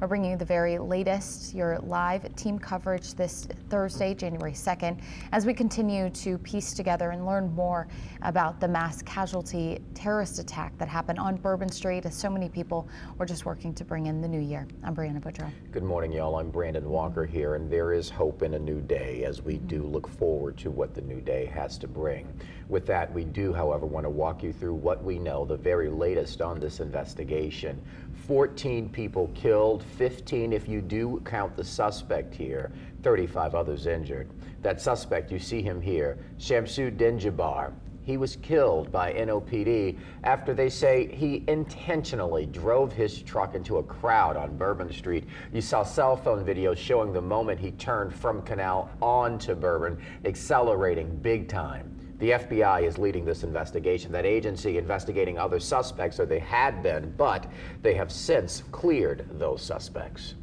We're bringing you the very latest, your live team coverage this Thursday, January 2nd, as we continue to piece together and learn more about the mass casualty terrorist attack that happened on Bourbon Street, as so many people were just working to bring in the new year. I'm Brianna Boudreau. Good morning, y'all. I'm Brandon Walker here, and there is hope in a new day as we do look forward to what the new day has to bring. With that, we do, however, want to walk you through what we know, the very latest on this investigation. 14 people killed, 15 if you do count the suspect here, 35 others injured. That suspect, you see him here, Shamsu Dinjabar. He was killed by NOPD after they say he intentionally drove his truck into a crowd on Bourbon Street. You saw cell phone videos showing the moment he turned from Canal onto Bourbon, accelerating big time. The FBI is leading this investigation, that agency investigating other suspects, or they had been, but they have since cleared those suspects.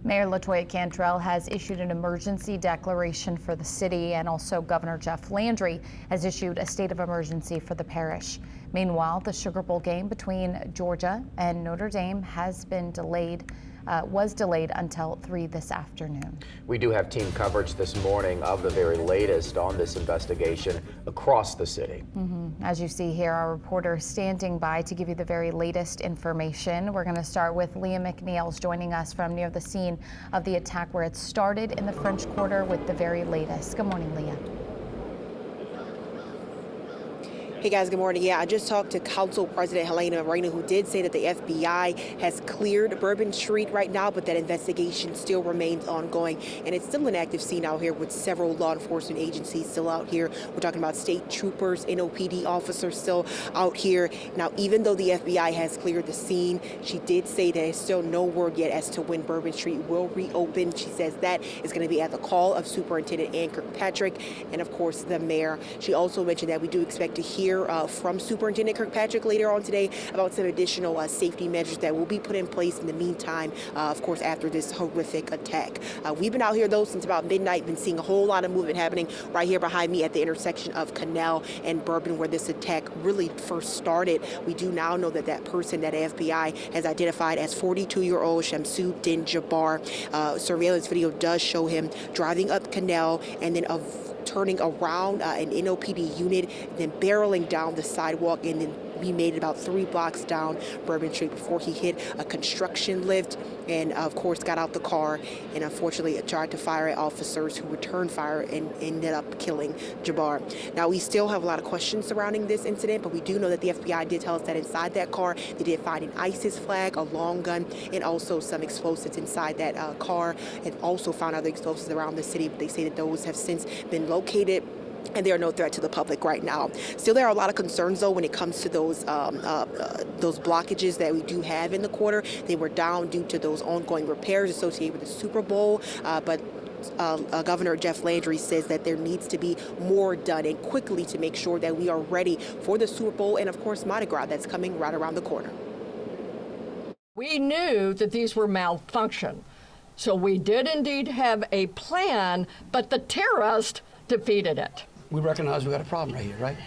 Mayor LaToya Cantrell has issued an emergency declaration for the city, and also Governor Jeff Landry has issued a state of emergency for the parish. Meanwhile, the Sugar Bowl game between Georgia and Notre Dame has been delayed. Was delayed until 3 this afternoon. We do have team coverage this morning of the very latest on this investigation across the city. As you see here, our reporter standing by to give you the very latest information. We're going to start with Leah McNeils joining us from near the scene of the attack where it started in the French Quarter with the very latest. Good morning, Leah. Hey guys, good morning. Yeah, I just talked to Council President Helena Moreno, who did say that the FBI has cleared Bourbon Street right now, but that investigation still remains ongoing. And it's still an active scene out here with several law enforcement agencies still out here. We're talking about state troopers, NOPD officers still out here. Now, even though the FBI has cleared the scene, she did say that there's still no word yet as to when Bourbon Street will reopen. She says that is going to be at the call of Superintendent Ann Kirkpatrick and, of course, the mayor. She also mentioned that we do expect to hear from Superintendent Kirkpatrick later on today about some additional safety measures that will be put in place in the meantime, of course, after this horrific attack. We've been out here, though, since about midnight, been seeing a whole lot of movement happening right here behind me at the intersection of Canal and Bourbon, where this attack really first started. We do now know that that person that FBI has identified as 42-year-old Shamsu Dinjabar. Surveillance video does show him driving up Canal and then turning around an NOPD unit, then barreling down the sidewalk, and then he made it about 3 blocks down Bourbon Street before he hit a construction lift and, of course, got out the car and unfortunately tried to fire at officers who returned fire and ended up killing Jabbar. Now, we still have a lot of questions surrounding this incident, but we do know that the FBI did tell us that inside that car, they did find an ISIS flag, a long gun, and also some explosives inside that car, and also found other explosives around the city. But they say that those have since been located, and they are no threat to the public right now. Still, there are a lot of concerns, though, when it comes to those blockages that we do have in the quarter. They were down due to those ongoing repairs associated with the Super Bowl, but Governor Jeff Landry says that there needs to be more done and quickly to make sure that we are ready for the Super Bowl and, of course, Mardi Gras that's coming right around the corner. We knew that these were malfunction, so we did indeed have a plan, but the terrorist defeated it. We recognize we got a problem right here, right?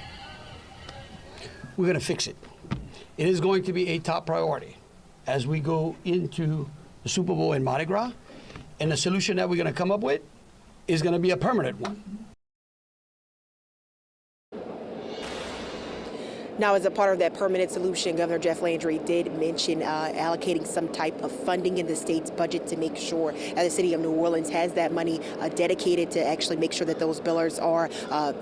We're going to fix it. It is going to be a top priority as we go into the Super Bowl and Mardi Gras, and the solution that we're going to come up with is going to be a permanent one. Now, as a part of that permanent solution, Governor Jeff Landry did mention allocating some type of funding in the state's budget to make sure that the city of New Orleans has that money dedicated to actually make sure that those billers are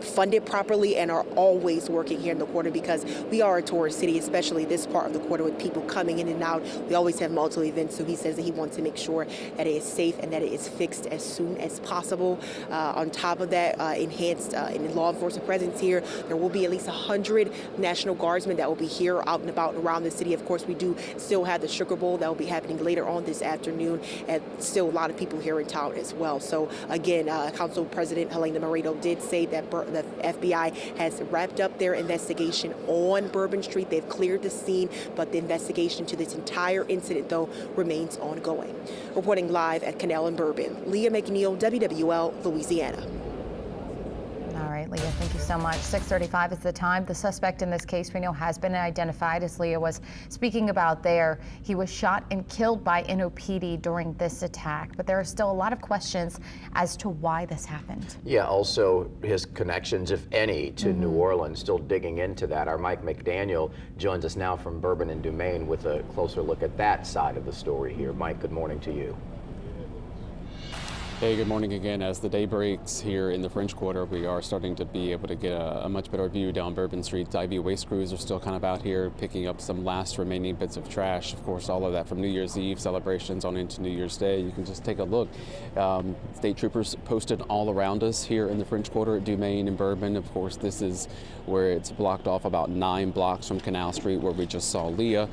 funded properly and are always working here in the quarter, because we are a tourist city, especially this part of the quarter with people coming in and out. We always have multiple events, so he says that he wants to make sure that it is safe and that it is fixed as soon as possible. On top of that, enhanced in law enforcement presence here, there will be at least 100 National Guardsmen that will be here out and about around the city. Of course, we do still have the Sugar Bowl that will be happening later on this afternoon, and still a lot of people here in town as well. So again, Council President Helena Moreno did say that the FBI has wrapped up their investigation on Bourbon Street. They've cleared the scene, but the investigation to this entire incident, though, remains ongoing. Reporting live at Canal and Bourbon, Leah McNeil, WWL, Louisiana. All right, Leah, thank you so much. 6:35 is the time. The suspect in this case we know has been identified, as Leah was speaking about there. He was shot and killed by NOPD during this attack, but there are still a lot of questions as to why this happened. Yeah, also his connections, if any, to New Orleans. Still digging into that. Our Mike McDaniel joins us now from Bourbon and Dumaine with a closer look at that side of the story here. Mike, good morning to you. Hey, good morning again. As the day breaks here in the French Quarter, we are starting to be able to get a much better view down Bourbon Street. IV waste crews are still kind of out here picking up some last remaining bits of trash. Of course, all of that from New Year's Eve celebrations on into New Year's Day. You can just take a look. State troopers posted all around us here in the French Quarter at Dumaine and Bourbon. Of course, this is where it's blocked off about 9 blocks from Canal Street, where we just saw Leah.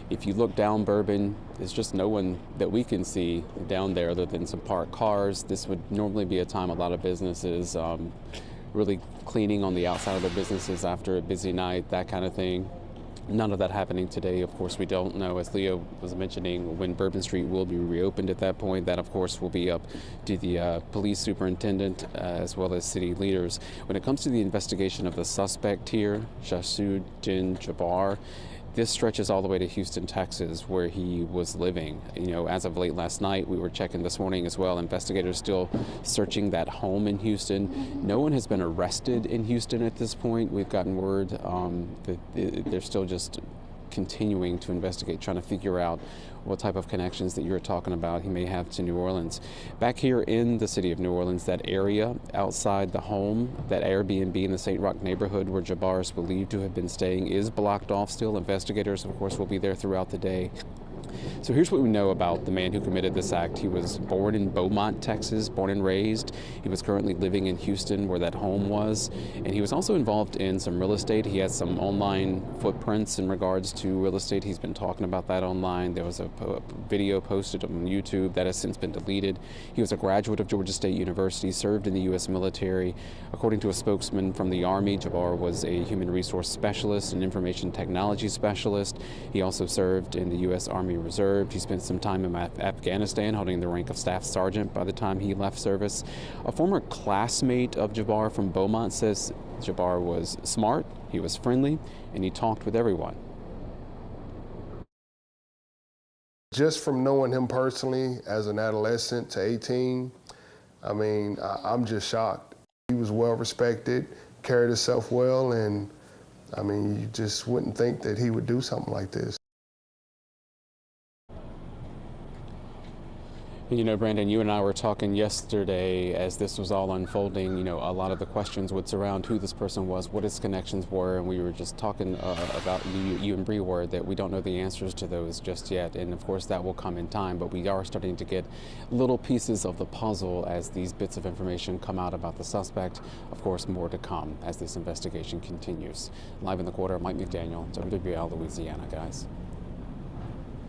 If you look down Bourbon, there's just no one that we can see down there other than some parked cars. This would normally be a time a lot of businesses really cleaning on the outside of their businesses after a busy night, that kind of thing. None of that happening today. Of course, we don't know, as Leo was mentioning, when Bourbon Street will be reopened at that point. That, of course, will be up to the police superintendent as well as city leaders. When it comes to the investigation of the suspect here, Jassoudine Jabbar, this stretches all the way to Houston, Texas, where he was living. You know, as of late last night, we were checking this morning as well. Investigators still searching that home in Houston. No one has been arrested in Houston at this point. We've gotten word that they're still just continuing to investigate, trying to figure out what type of connections that you're talking about he may have to New Orleans. Back here in the city of New Orleans, that area outside the home, that Airbnb in the St. Roch neighborhood where Jabbar is believed to have been staying, is blocked off still. Investigators, of course, will be there throughout the day. So here's what we know about the man who committed this act. He was born in Beaumont, Texas, born and raised. He was currently living in Houston, where that home was. And he was also involved in some real estate. He has some online footprints in regards to real estate. He's been talking about that online. There was a video posted on YouTube that has since been deleted. He was a graduate of Georgia State University, served in the U.S. military. According to a spokesman from the Army, Jabbar was a human resource specialist and information technology specialist. He also served in the U.S. Army Reserve. He spent some time in Afghanistan, holding the rank of staff sergeant by the time he left service. A former classmate of Jabbar from Beaumont says Jabbar was smart, he was friendly, and he talked with everyone. Just from knowing him personally as an adolescent to 18, I mean, I'm just shocked. He was well respected, carried himself well, and I mean, you just wouldn't think that he would do something like this. You know, Brandon, you and I were talking yesterday as this was all unfolding. You know, a lot of the questions would surround who this person was, what his connections were, and we were just talking about, you and Bree were, that we don't know the answers to those just yet. And of course, that will come in time, but we are starting to get little pieces of the puzzle as these bits of information come out about the suspect. Of course, more to come as this investigation continues. Live in the Quarter, Mike McDaniel, WWL, Louisiana, guys.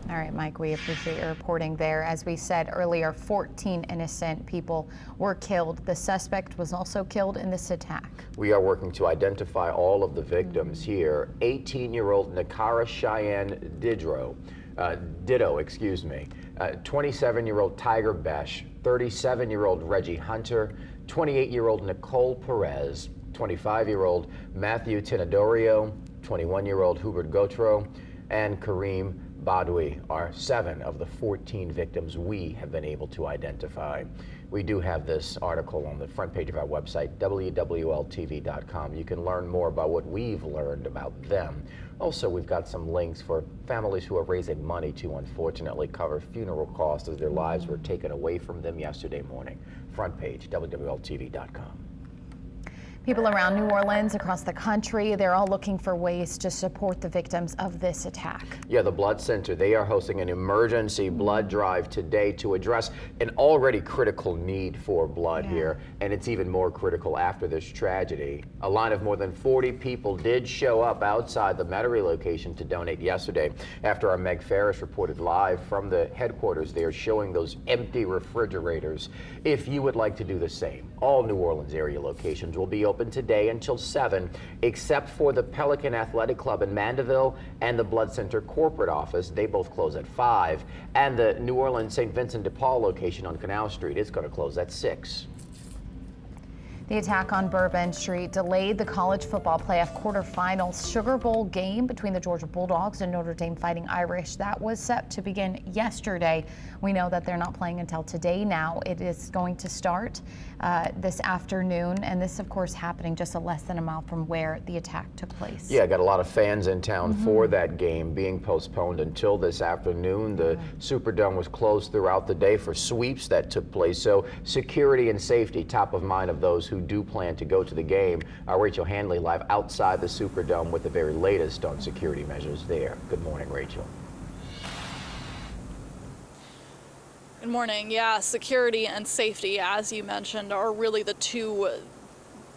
All right, Mike, we appreciate your reporting there. As we said earlier, 14 innocent people were killed. The suspect was also killed in this attack. We are working to identify all of the victims here. 18-year-old Nakara Cheyenne Ditto, 27-year-old Tiger Besh, 37-year-old Reggie Hunter, 28-year-old Nicole Perez, 25-year-old Matthew Tenedorio, 21-year-old Hubert Gautreau, and Kareem Badoui are 7 of the 14 victims we have been able to identify. We do have this article on the front page of our website, WWL-TV.com. You can learn more about what we've learned about them. Also, we've got some links for families who are raising money to unfortunately cover funeral costs as their lives were taken away from them yesterday morning. Front page, WWL-TV.com. People around New Orleans, across the country, they're all looking for ways to support the victims of this attack. Yeah, the Blood Center, they are hosting an emergency blood drive today to address an already critical need for blood here, and it's even more critical after this tragedy. A line of more than 40 people did show up outside the Metairie location to donate yesterday after our Meg Ferris reported live from the headquarters there, showing those empty refrigerators. If you would like to do the same, all New Orleans area locations will be open today until 7, except for the Pelican Athletic Club in Mandeville and the Blood Center corporate office. They both close at 5. And the New Orleans St. Vincent de Paul location on Canal Street is going to close at 6. The attack on Bourbon Street delayed the college football playoff quarterfinals Sugar Bowl game between the Georgia Bulldogs and Notre Dame Fighting Irish. That was set to begin yesterday. We know that they're not playing until today now. It is going to start this afternoon, and this, of course, happening just less than a mile from where the attack took place. Yeah, got a lot of fans in town for that game being postponed until this afternoon. The Superdome was closed throughout the day for sweeps that took place. So security and safety top of mind of those who do plan to go to the game. Rachel Hanley live outside the Superdome with the very latest on security measures there. Good morning, Rachel. Good morning. Yeah, security and safety, as you mentioned, are really the two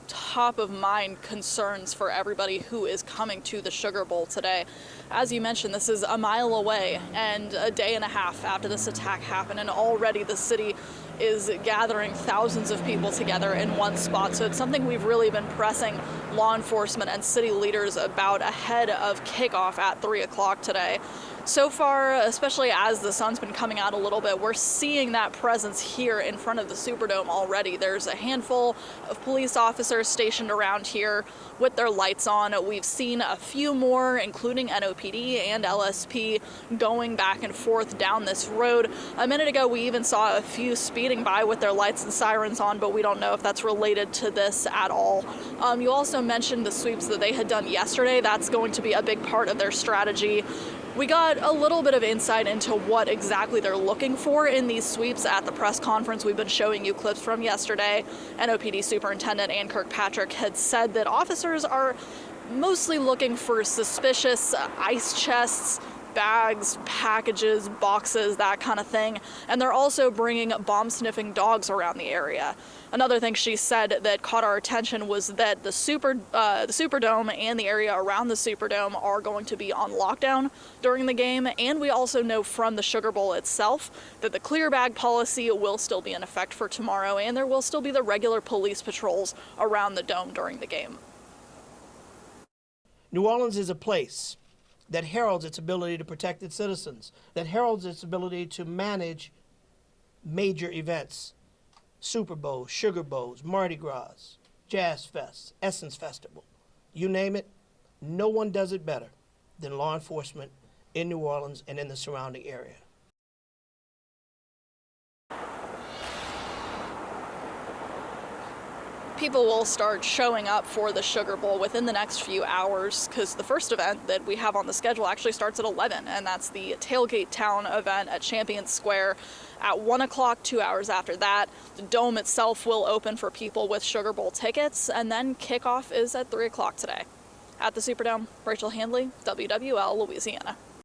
top of mind concerns for everybody who is coming to the Sugar Bowl today. As you mentioned, this is a mile away and a day and a half after this attack happened, and already the city is gathering thousands of people together in one spot. So it's something we've really been pressing law enforcement and city leaders about ahead of kickoff at 3 o'clock today. So far, especially as the sun's been coming out a little bit, we're seeing that presence here in front of the Superdome already. There's a handful of police officers stationed around here with their lights on. We've seen a few more, including NOPD and LSP, going back and forth down this road. A minute ago, we even saw a few speeding by with their lights and sirens on, but we don't know if that's related to this at all. You also mentioned the sweeps that they had done yesterday. That's going to be a big part of their strategy. We got a little bit of insight into what exactly they're looking for in these sweeps at the press conference we've been showing you clips from yesterday. NOPD Superintendent Ann Kirkpatrick had said that officers are mostly looking for suspicious ice chests, bags, packages, boxes, that kind of thing. And they're also bringing bomb-sniffing dogs around the area. Another thing she said that caught our attention was that the Superdome and the area around the Superdome are going to be on lockdown during the game. And we also know from the Sugar Bowl itself that the clear bag policy will still be in effect for tomorrow, and there will still be the regular police patrols around the dome during the game. New Orleans is a place that heralds its ability to protect its citizens, that heralds its ability to manage major events. Super Bowls, Sugar Bowls, Mardi Gras, Jazz Fest, Essence Festival. You name it, no one does it better than law enforcement in New Orleans and in the surrounding area. People will start showing up for the Sugar Bowl within the next few hours, because the first event that we have on the schedule actually starts at 11, and that's the Tailgate Town event at Champion Square at 1 o'clock. 2 hours after that, the dome itself will open for people with Sugar Bowl tickets, and then kickoff is at 3 o'clock today. At the Superdome, Rachel Handley, WWL, Louisiana.